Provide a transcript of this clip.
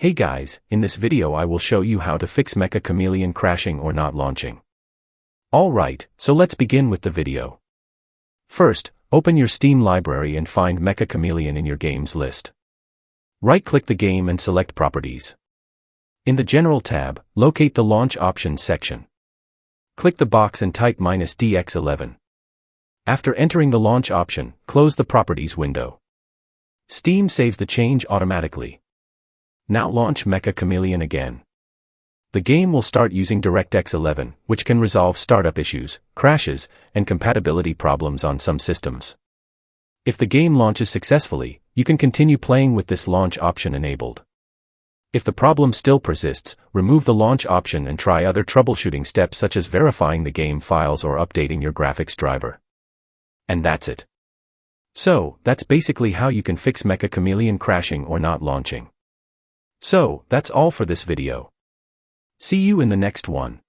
Hey guys, in this video I will show you how to fix MECCHA CHAMELEON crashing or not launching. Alright, so let's begin with the video. First, open your Steam library and find MECCHA CHAMELEON in your games list. Right-click the game and select Properties. In the General tab, locate the Launch Options section. Click the box and type -DX11. After entering the launch option, close the Properties window. Steam saves the change automatically. Now launch MECCHA CHAMELEON again. The game will start using DirectX 11, which can resolve startup issues, crashes, and compatibility problems on some systems. If the game launches successfully, you can continue playing with this launch option enabled. If the problem still persists, remove the launch option and try other troubleshooting steps such as verifying the game files or updating your graphics driver. And that's it. So, that's basically how you can fix MECCHA CHAMELEON crashing or not launching. So, that's all for this video. See you in the next one.